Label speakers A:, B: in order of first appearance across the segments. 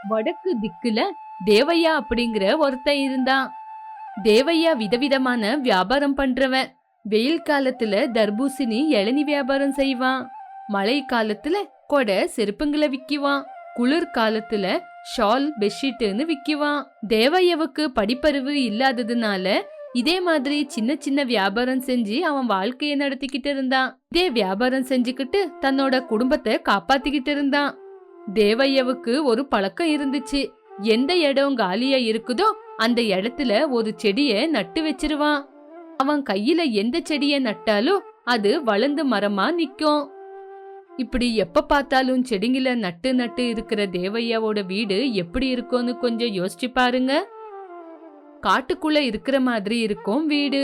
A: வடக்கு திக்குல தேவையா அப்படிங்கிற ஒருத்தன் இருந்தான். தேவையா விதவிதமான வியாபாரம் பண்றவன். வெயில் காலத்துல தர்பூசணி இளநி வியாபாரம் செய்வான். மழை காலத்துல கொடை செருப்புங்களை விக்குவான். குளிர் காலத்துல ஷால் பெட்ஷீட்னு விக்குவான். தேவையாவுக்கு படிப்பறிவு இல்லாததுனால இதே மாதிரி சின்ன சின்ன வியாபாரம் செஞ்சு அவன் வாழ்க்கைய நடத்திக்கிட்டு இருந்தான். இதே வியாபாரம் செஞ்சுக்கிட்டு தன்னோட குடும்பத்தை காப்பாத்திக்கிட்டு இருந்தான். தேவையாவுக்கு ஒரு பழக்கம் இருந்துச்சு. எந்த இடம் காலியா இருக்குதோ அந்த இடத்துல ஒரு செடிய நட்டு வச்சிருவான். அவன் கையில எந்த செடிய நட்டாலும் அது வளர்ந்து மரமா நிக்கும். இப்படி எப்ப பார்த்தாலும் செடிங்கள நட்டு நட்டு இருக்கிற தேவையாவோட வீடு எப்படி இருக்கும்னு கொஞ்சம் யோசிச்சு பாருங்க. காட்டுக்குள்ள இருக்கிற மாதிரி இருக்கும் வீடு.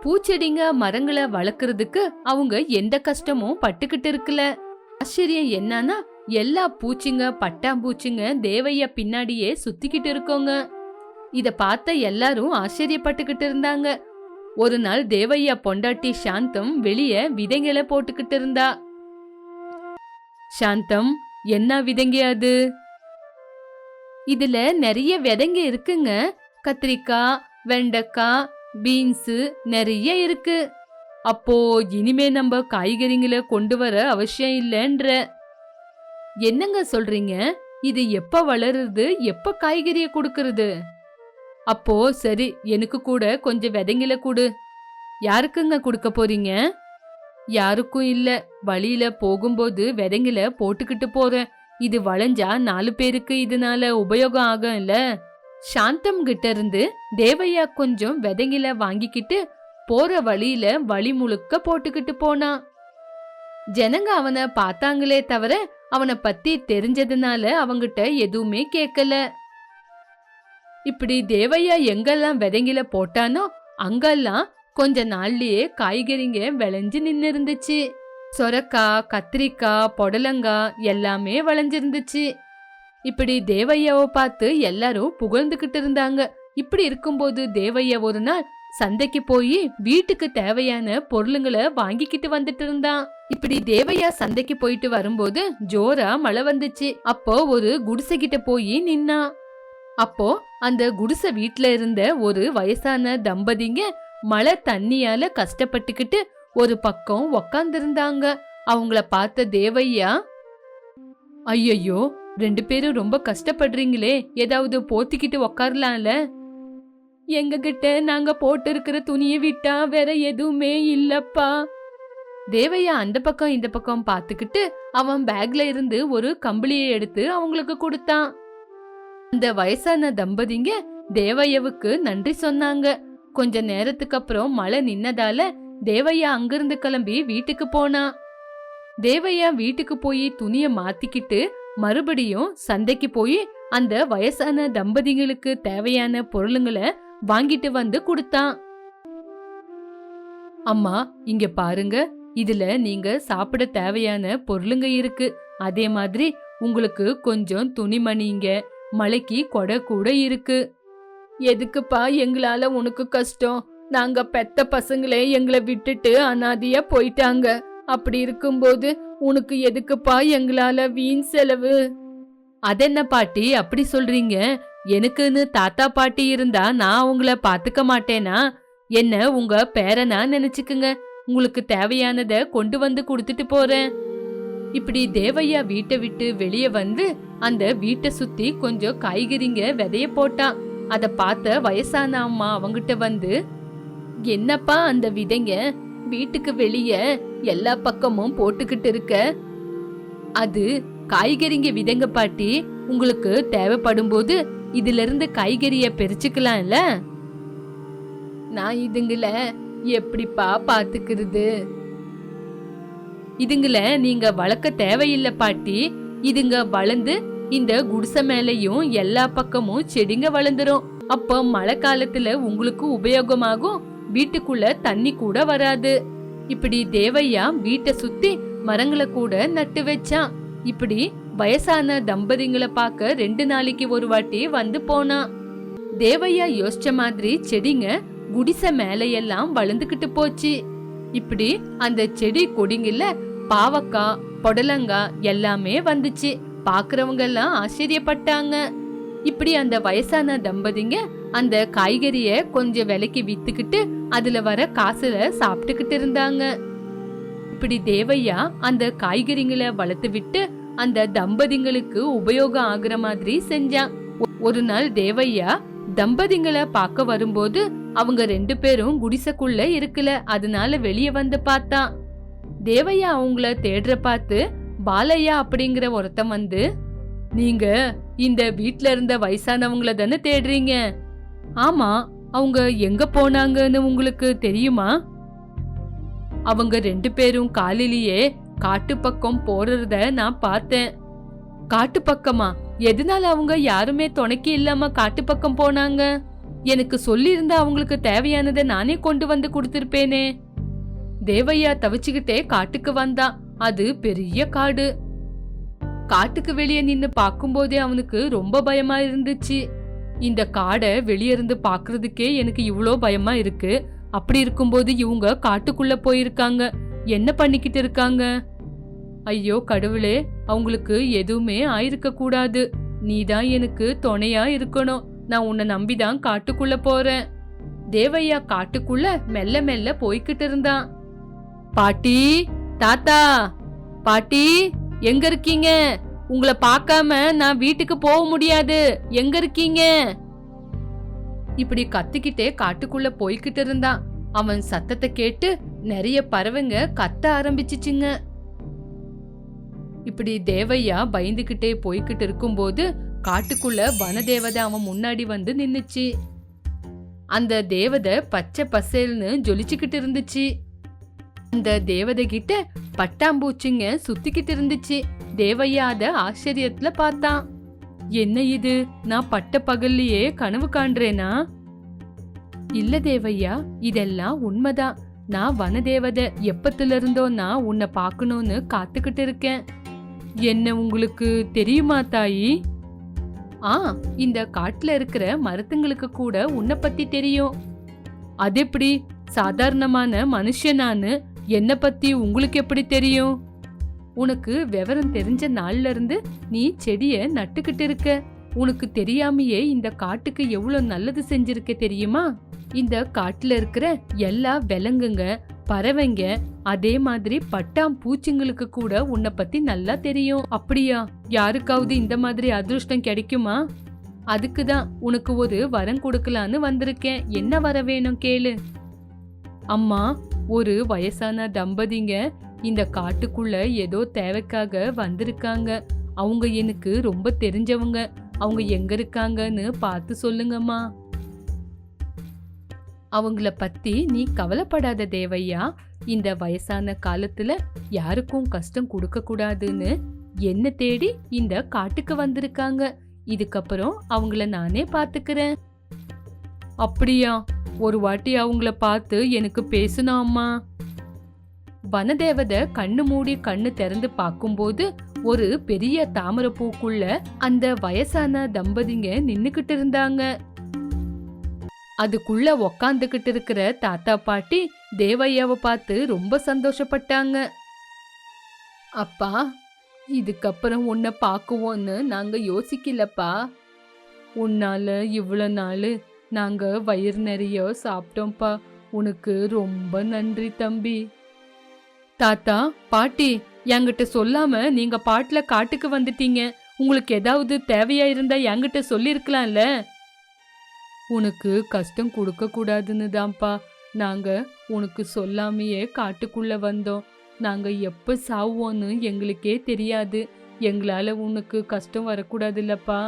A: பூச்செடிங்க மரங்களை வளர்க்கறதுக்கு அவங்க எந்த கஷ்டமும் பட்டுக்கிட்டு இருக்கல. ஆச்சரியம் என்னன்னா எல்லா பூச்சிங்க பட்டாம்பூச்சிங்க தேவையா பின்னாடியே சுத்திக்கிட்டு இருக்கோங்க. இத பார்த்த எல்லாரும் ஆச்சரியப்பட்டுக்கிட்டு இருந்தாங்க. ஒரு நாள் தேவையா பொண்டாட்டி சாந்தம் வெளிய விதைங்களை போட்டுக்கிட்டு இருந்தா. சாந்தம், என்ன விதைங்க அது? இதுல நிறைய விதைங்க இருக்குங்க. கத்திரிக்காய், வெண்டைக்காய், பீன்ஸ் நிறைய இருக்கு. அப்போ இனிமே நம்ம காய்கறிங்களை கொண்டு வர அவசியம் இல்லைன்ற. என்னங்க சொல்றீங்க? இது எப்ப வளருது, எப்ப காய்கறிய கொடுக்கறது? அப்போ சரி, எனக்கு கூட கொஞ்சம் விதைங்கள கொடு. யாருக்குங்க கொடுக்க போறீங்க? யாருக்கும் இல்ல, வழியில போகும்போது விதைங்கள போட்டுக்கிட்டு போறேன். இது வளைஞ்சா 4 பேருக்கு இதனால உபயோகம் ஆகும்ல. சாந்தம் கிட்ட இருந்து தேவையா கொஞ்சம் விதைங்கள வாங்கிக்கிட்டு போற வழியில வழி முழுக்க போட்டுக்கிட்டு போனான். ஜனங்க அவனை பார்த்தாங்களே தவிர அவனை பத்தி தெரிஞ்சதுனால அவங்கிட்ட எதுவுமே கேட்கல. இப்படி தேவையா எங்கெல்லாம் விதைங்கள போட்டானோ அங்கெல்லாம் கொஞ்ச நாள்லயே காய்கறிங்க விளைஞ்சு நின்னு இருந்துச்சு. சொரக்காய், கத்திரிக்காய், புடலங்காய் எல்லாமே விளைஞ்சிருந்துச்சு. இப்படி தேவையாவை பார்த்து எல்லாரும் புகழ்ந்துகிட்டு இருந்தாங்க. இப்படி இருக்கும்போது தேவையா ஒரு நாள் சந்தைக்கு போய் வீட்டுக்கு தேவையான பொருளுங்களை வாங்கிக்கிட்டு வந்துட்டு இருந்தான். இப்படி தேவையா சந்தைக்கு போயிட்டு வரும்போது ஜோரா மழை வந்துச்சு. அப்போ ஒரு குடிசை கிட்ட போய் நின்னா. அப்போ அந்த குடிசை வீட்டுல இருந்த ஒரு வயசான தம்பதிங்க மழை தண்ணியால கஷ்டப்பட்டுக்கிட்டு ஒரு பக்கம் உக்காந்துருந்தாங்க. அவங்கள பார்த்த தேவையா, ஐயோ 2 பேரும் ரொம்ப கஷ்டப்படுறீங்களே, ஏதாவது போத்திக்கிட்டு உக்காரலாம்ல. எங்க கிட்ட நாங்க போட்டு இருக்கிற துணியை விட்டா வேற எதுவுமே இல்லப்பா. தேவையா அந்த பக்கம் இந்த பக்கம் பாத்துக்கிட்டு அவன் பேக்ல இருந்து ஒரு கம்பளியை எடுத்து அவங்களுக்கு கொடுத்தான். அந்த வயசான தம்பதிங்க தேவையாவுக்கு நன்றி சொன்னாங்க. கொஞ்ச நேரத்துக்கு அப்புறம் மழை நின்னதால தேவையா அங்கிருந்து கிளம்பி வீட்டுக்கு போனா. தேவையா வீட்டுக்கு போய் துணிய மாத்திக்கிட்டு மறுபடியும் சந்தைக்கு போய் அந்த வயசான தம்பதிங்களுக்கு தேவையான பொருளுங்களை வாங்கிட்டு வந்து கொடுத்தான். அம்மா, இங்க பாருங்க, இதுல நீங்க சாப்பிட தேவையான பொருளுங்க இருக்கு. அதே மாதிரி உங்களுக்கு கொஞ்சம் துணிமணிங்க, மழைக்கு கொடை கூட இருக்கு. எதுக்குப்பா எங்களால உனக்கு கஷ்டம்? நாங்க பெத்த பசங்களே எங்களை விட்டுட்டு அனாதையா போயிட்டாங்க. அப்படி இருக்கும்போது உனக்கு எதுக்குப்பா எங்களால வீண் செலவு? அதென்ன பாட்டி அப்படி சொல்றீங்க? எனக்குன்னு தாத்தா பாட்டி இருந்தா நான் அவங்கள பாத்துக்க மாட்டேனா? என்ன உங்க பேரனா நினைச்சுக்குங்க. உங்களுக்கு தேவையானத கொண்டு வந்து கொடுத்துட்டு போறேன். இப்படி தேவையா வீட்டை விட்டு வெளியே வந்து அந்த வீட்டை சுத்தி கொஞ்சம் காய்கறிங்க விதைய போட்டான். அத பார்த்த வயசான அம்மா அவங்கிட்ட வந்து, என்னப்பா அந்த விதைங்க வீட்டுக்கு வெளியே எல்லா பக்கமும் போட்டுக்கிட்டு இருக்க? அது காய்கறிங்க விதைங்க பாட்டி. உங்களுக்கு தேவைப்படும் போது இதுல இருந்து காய்கறிய பறிச்சுக்கலாம்ல. நான் இதுங்கள எப்படிப்பா பாத்துக்கிறது? இதுங்கள நீங்க வளர்க்க தேவையில்லை பாட்டி. இதுங்க வளர்ந்து இந்த குடிசை மேலையும் எல்லா பக்கமும் செடிங்க வளர்ந்துரும். அப்போ மழை காலத்துல உங்களுக்கு உபயோகமாகும். வீட்டுக்குள்ள தண்ணி கூட வராது. இப்படி தேவையா வீட்டை சுத்தி மரங்களை கூட நட்டு வச்சான். இப்படி வயசான தம்பதிங்களை பார்க்க 2 நாளைக்கு ஒரு வாட்டி வந்து போனா. தேவையா யோசிச்ச மாதிரி செடிங்க குடிசை மேலையெல்லாம் வளர்ந்துகிட்டு போச்சு. இப்படி அந்த செடி கொடிங்கல பாவக்காய், புடலங்காய் எல்லாமே வந்துச்சு. பாக்குறவங்க எல்லாம் ஆச்சரியப்பட்டாங்க. இப்படி அந்த வயசான தம்பதிங்க அந்த காய்கறிய கொஞ்சம் விலைக்கு வித்துக்கிட்டு அதுல வர காசுல சாப்பிட்டுக்கிட்டு இருந்தாங்க. இப்படி தேவையா அந்த காய்கறிங்களை வளர்த்து விட்டு அந்த தம்பதிங்களுக்கு உபயோகம் ஆகுற மாதிரி செஞ்சான். ஒரு நாள் தேவையா தம்பதிங்களை பார்க்க வரும்போது அவங்க 2 பேரும் குடிசைக்குள்ள இருக்கல. அதனால வெளியே வந்து பார்த்தான். தேவையா அவங்கள தேடுற பார்த்து பாலையா அப்படிங்கிற ஒருத்தன் வந்து, நீங்க இந்த வீட்ல இருந்த வயசானவங்கள தானே தேடுறீங்க? ஆமா, அவங்க எங்க போனாங்கன்னு உங்களுக்கு தெரியுமா? அவங்க 2 பேரும் காலையிலேயே காட்டு பக்கம் போறத நான் பார்த்தேன். காட்டு பக்கமா? எதனால அவங்க யாருமே துணைக்கு இல்லாம காட்டு பக்கம் போனாங்க? எனக்கு சொல்லியிருந்தா அவங்களுக்கு தேவையானதை நானே கொண்டு வந்து கொடுத்திருப்பேனே. தேவையா தவிச்சுக்கிட்டே காட்டுக்கு வந்தான். அது பெரிய காடு. காட்டுக்கு வெளியே நின்னு பாக்கும்போதே அவனுக்கு ரொம்ப பயமா இருந்துச்சு. இந்த காடை வெளியே இருந்து பாக்குறதுக்கே எனக்கு இவ்ளோ பயமா இருக்கு. அப்படி இருக்கும்போது இவங்க காட்டுக்குள்ள போயிருக்காங்க. என்ன பண்ணிக்கிட்டு இருக்காங்க? ஐயோ கடவுளே, அவங்களுக்கு எதுவுமே ஆயிருக்க கூடாது. நீதான் எனக்கு துணையா இருக்கணும். நான் உன்னை நம்பிதான் காட்டுக்குள்ள போறேன். தேவையா காட்டுக்குள்ள மெல்ல மெல்ல போய்கிட்டு இருந்தான். பாட்டி, தாத்தா, பாட்டி எங்க இருக்கீங்க? உங்களை பார்க்காம நான் வீட்டுக்கு போக முடியாது. எங்க இருக்கீங்க? இப்படி கத்திக்கிட்டே காட்டுக்குள்ள போய்கிட்டு இருந்தான். அவன் சத்தத்தை கேட்டு நிறைய பறவைங்க கத்த ஆரம்பிச்சுச்சுங்க. இப்படி தேவையா பயந்துகிட்டே போய்கிட்டு இருக்கும்போது காட்டுக்குள்ள வனதேவதை அவன் முன்னாடி வந்து நின்னுச்சு. அந்த தேவதை பச்சை பசேல்னு ஜொலிச்சுக்கிட்டு இருந்துச்சு. அந்த தேவதை கிட்ட பட்டாம்பூச்சிங்க சுத்திக்கிட்டு இருந்துச்சு. தேவையா அத ஆச்சரியத்துல பார்த்தான். என்ன இது, நான் பட்ட பகல்லையே கனவு காண்றேனா? இல்ல தேவையா, இதெல்லாம் உண்மைதான். நான் வனதேவதை. எப்பத்துல இருந்தோ நான் உன்னை பார்க்கணும்னு காத்துக்கிட்டு இருக்கேன். என்ன உங்களுக்கு தெரியுமா தாயி? இந்த காட்டுல இருக்கிற மரத்துங்களுக்கு கூட உன்னை பத்தி தெரியும். அது எப்படி? சாதாரணமான மனுஷனானு என்ன பத்தி உங்களுக்கு எப்படி தெரியும்? உனக்கு விவரம் தெரிஞ்ச நாள்ல இருந்து நீ செடிய நட்டுக்கிட்டு இருக்க. உனக்கு தெரியாமையே இந்த காட்டுக்கு எவ்வளவு நல்லது செஞ்சிருக்க தெரியுமா? இந்த காட்டுல இருக்கிற எல்லா விலங்குங்க, பறவைங்க, அதே மாதிரி பட்டாம் பூச்சிங்களுக்கு கூட உன்னை பத்தி நல்லா தெரியும். அப்படியா? யாருக்காவது இந்த மாதிரி அதிர்ஷ்டம் கிடைக்குமா? அதுக்குதான் உனக்கு ஒரு வரம் கொடுக்கலான்னு வந்திருக்கேன். என்ன வர வேணும் கேளு. அம்மா, ஒரு வயசான தம்பதிங்க இந்த காட்டுக்குள்ள ஏதோ தேவைக்காக வந்திருக்காங்க. அவங்க எனக்கு ரொம்ப தெரிஞ்சவங்க. அவங்க எங்க இருக்காங்கன்னு பார்த்து சொல்லுங்கம்மா. அவங்கள பத்தி நீ கவலைப்படாத தேவையா. இந்த வயசான காலத்துல யாருக்கும் கஷ்டம் கொடுக்க கூடாதுன்னு என்ன தேடி இந்த காட்டுக்கு வந்திருக்காங்க. இதுக்கப்புறம் அவங்கள நானே பாத்துக்கிறேன். அப்படியா? ஒரு வாட்டி அவங்கள பார்த்து எனக்கு பேசணும் அம்மா. வனதேவதை கண்ணு மூடி கண்ணு திறந்து பார்க்கும்போது ஒரு பெரிய தாமரை பூக்குள்ள அந்த வயசான தம்பதிங்க நின்னுகிட்டு இருந்தாங்க. அதுக்குள்ள உக்காந்துகிட்டு இருக்கிற தாத்தா பாட்டி தேவையாவை பார்த்து ரொம்ப சந்தோஷப்பட்டாங்க. அப்பா, இதுக்கப்புறம் உன்னை பார்க்குவோன்னு நாங்க யோசிக்கலப்பா. உன்னால இவ்வளவு நாள் நாங்க வயிறு நிறைய சாப்பிட்டோம்ப்பா. உனக்கு ரொம்ப நன்றி தம்பி. தாத்தா, பாட்டி, என்கிட்ட சொல்லாம நீங்க பாட்டுல காட்டுக்கு வந்துட்டீங்க. உங்களுக்கு ஏதாவது தேவையா இருந்தா என்கிட்ட சொல்லிருக்கலாம்ல. உனக்கு கஷ்டம் கொடுக்க கூடாதுன்னு தான்ப்பா நாங்க உனக்கு சொல்லாமையே காட்டுக்குள்ள வந்தோம். நாங்க எப்ப சாவோன்னு எங்களுக்கே தெரியாது. எங்களால உனக்கு கஷ்டம் வரக்கூடாது இல்லப்பா.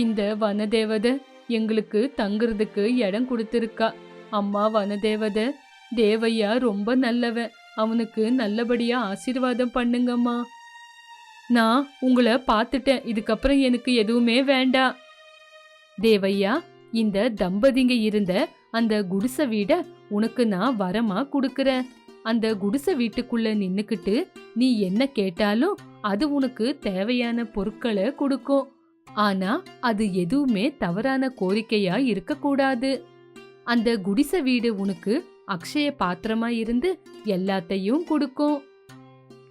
A: இந்த வனதேவதை எங்களுக்கு தங்குறதுக்கு இடம் கொடுத்திருக்கா. அம்மா வனதேவதை, தேவையா ரொம்ப நல்லவன். அவனுக்கு நல்லபடியா ஆசீர்வாதம் பண்ணுங்கம்மா. நான் உங்களை பார்த்துட்டேன். இதுக்கப்புறம் எனக்கு எதுவுமே வேண்டாம். தேவையா, இந்த தம்பதிங்க இருந்த அந்த குடிசை வீட உனக்கு நான் வரமா கொடுக்கறேன். அந்த குடிசை வீட்டுக்குள்ள நின்னுக்கிட்டு நீ என்ன கேட்டாலும் அது உனக்கு தேவையான பொருட்களை கொடுக்கும். ஆனா அது எதுவுமே தவறான கோரிக்கையா இருக்கக்கூடாது. அந்த குடிசை வீடு உனக்கு அக்ஷய பாத்திரமா இருந்து எல்லாத்தையும் கொடுக்கும்.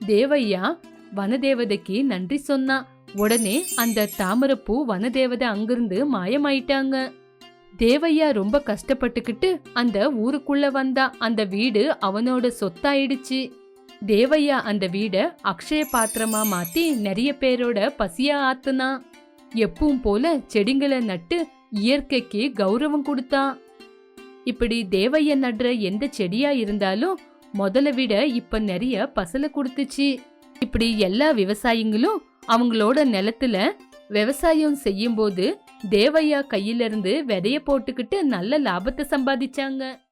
A: தேவையா வனதேவதைக்கு நன்றி சொன்னா. உடனே அந்த தாமரைப்பூ வனதேவதை அங்கிருந்து மாயமாயிட்டாங்க. தேவையா ரொம்ப கஷ்டப்பட்டுக்கிட்டு அந்த ஊருக்குள்ள வந்தா. அந்த வீடு அவனோட சொத்தாயிடுச்சு. தேவையா அந்த வீட அக்ஷய பாத்திரமா மாத்தி நிறைய பேரோட பசியா ஆத்துனா. எப்பவும் போல செடிங்களை நட்டு இயற்கைக்கு கௌரவம் கொடுத்தான். இப்படி தேவைய நடுற எந்த செடியா இருந்தாலும் முதல்ல விட இப்ப நிறைய பசல கொடுத்துச்சு. இப்படி எல்லா விவசாயிங்களும் அவங்களோட நிலத்துல விவசாயம் செய்யும் போது தேவையா கையில இருந்து விதைய போட்டுக்கிட்டு நல்ல லாபத்தை சம்பாதிச்சாங்க.